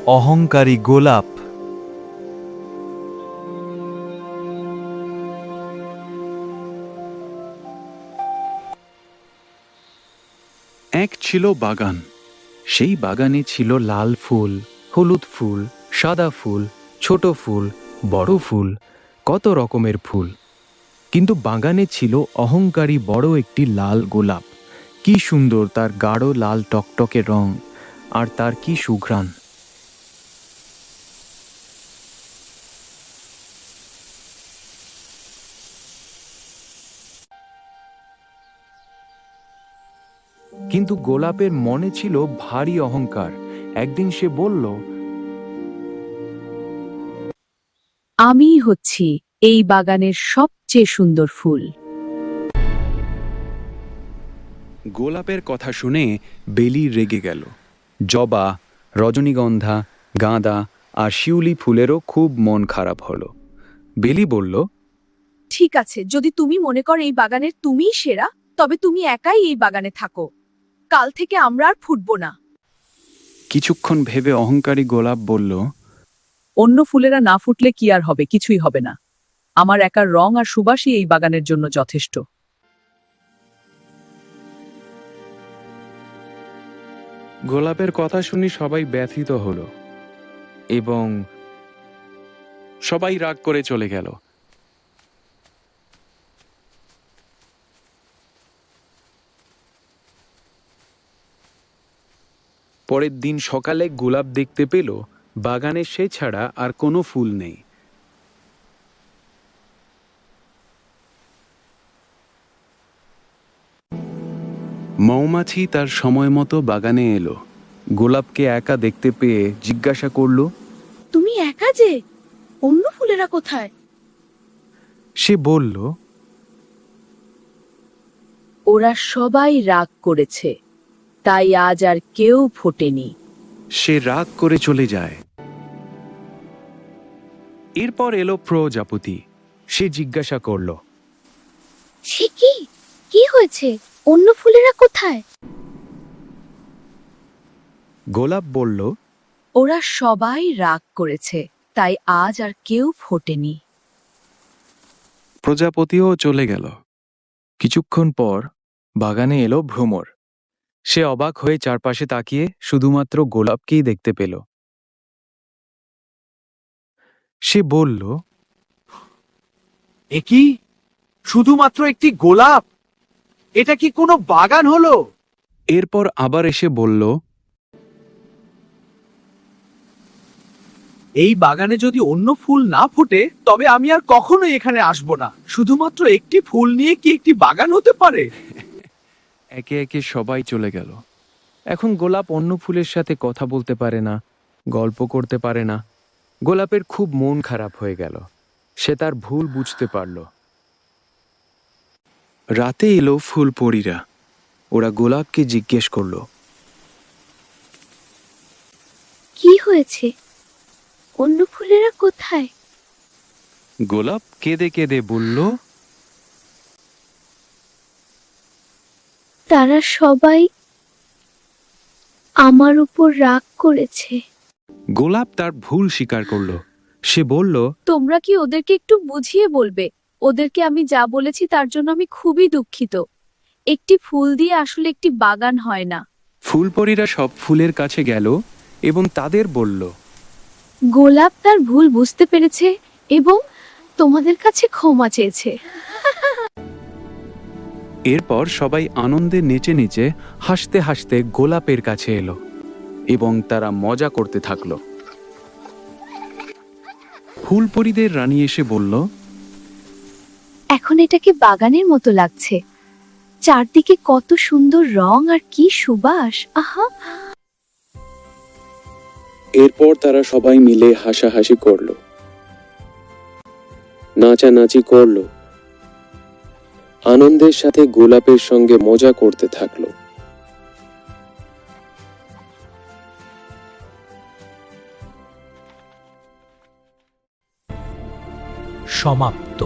অহংকারী গোলাপ। এক ছিল বাগান। সেই বাগানে ছিল লাল ফুল, হলুদ ফুল, সাদা ফুল, ছোট ফুল, বড় ফুল, কত রকমের ফুল। কিন্তু বাগানে ছিল অহংকারী বড় একটি লাল গোলাপ। কি সুন্দর তার গাঢ় লাল টকটকে রং, আর তার কি সুঘ্রাণ! কিন্তু গোলাপের মনে ছিল ভারী অহংকার। একদিন সে বলল, আমিই হচ্ছি এই বাগানের সবচেয়ে সুন্দর ফুল। গোলাপের কথা শুনে বেলি রেগে গেল। জবা, রজনীগন্ধা, গাঁদা আর শিউলি ফুলেরও খুব মন খারাপ হলো। বেলি বলল, ঠিক আছে, যদি তুমি মনে করো এই বাগানের তুমিই সেরা, তবে তুমি একাই এই বাগানে থাকো। কাল থেকে আমরা আর ফুটবো না। কিছুক্ষণ ভেবে অহংকারী গোলাপ বলল, অন্য ফুলেরা না ফুটলে কি আর হবে? কিছুই হবে না। আমার একার রং আর সুবাসই এই বাগানের জন্য যথেষ্ট। গোলাপের কথা শুনি সবাই ব্যথিত হলো এবং সবাই রাগ করে চলে গেল। পরের দিন সকালে গোলাপ দেখতে পেল বাগানে সে ছাড়া আর কোনো ফুল নেই। মৌমাছি তার সময় মতো বাগানে এলো। গোলাপকে একা দেখতে পেয়ে জিজ্ঞাসা করল, তুমি একা যে? অন্য ফুলেরা কোথায়? সে বলল, ওরা সবাই রাগ করেছে, তাই আজ আর কেউ ফোটেনি। সে রাগ করে চলে যায়। এরপর এলো প্রজাপতি। সে জিজ্ঞাসা করল, সে কি? কি হয়েছে? অন্য ফুলেরা কোথায়? গোলাপ বলল, ওরা সবাই রাগ করেছে, তাই আজ আর কেউ ফোটেনি। প্রজাপতিও চলে গেল। কিছুক্ষণ পর বাগানে এলো ভ্রমর। সে অবাক হয়ে চারপাশে তাকিয়ে শুধুমাত্র গোলাপকেই দেখতে পেল। সে বলল, এ কি? শুধুমাত্র একটি গোলাপ? এটা কি কোনো বাগান হলো? এরপর আবার এসে বলল, এই বাগানে যদি অন্য ফুল না ফোটে তবে আমি আর কখনোই এখানে আসব না। শুধুমাত্র একটি ফুল নিয়ে কি একটি বাগান হতে পারে? একে একে সবাই চলে গেল। এখন গোলাপ অন্য ফুলের সাথে কথা বলতে পারে না, গল্প করতে পারে না। গোলাপের খুব মন খারাপ হয়ে গেল। সে তার ভুল বুঝতে পারল। রাতে এলো ফুলপরীরা। ওরা গোলাপকে জিজ্ঞেস করল, কি হয়েছে? অন্য ফুলেরা কোথায়? গোলাপ কেঁদে কেঁদে বলল, তারা সবাই আমার উপর রাগ করেছে। গোলাপ তার ভুল স্বীকার করল। সে বলল, তোমরা কি ওদেরকে একটু বুঝিয়ে বলবে? ওদেরকে আমি যা বলেছি তার জন্য আমি খুবই দুঃখিত। একটি ফুল দিয়ে আসলে একটি বাগান হয় না। ফুলপরীরা সব ফুলের কাছে গেল এবং তাদের বলল, গোলাপ তার ভুল বুঝতে পেরেছে এবং তোমাদের কাছে ক্ষমা চেয়েছে। এরপর সবাই আনন্দে নেচে নেচে হাসতে হাসতে গোলাপের কাছে এলো এবং তারা মজা করতে থাকলো। ফুলপরীদের রানী এসে বলল, এখন এটাকে বাগানের মতো লাগছে। চারদিকে কত সুন্দর রং আর কি সুবাস! আহা! এরপর তারা সবাই মিলে হাসাহাসি করলো, নাচানাচি করলো, আনন্দের সাথে গোলাপের সঙ্গে মজা করতে থাকলো। সমাপ্ত।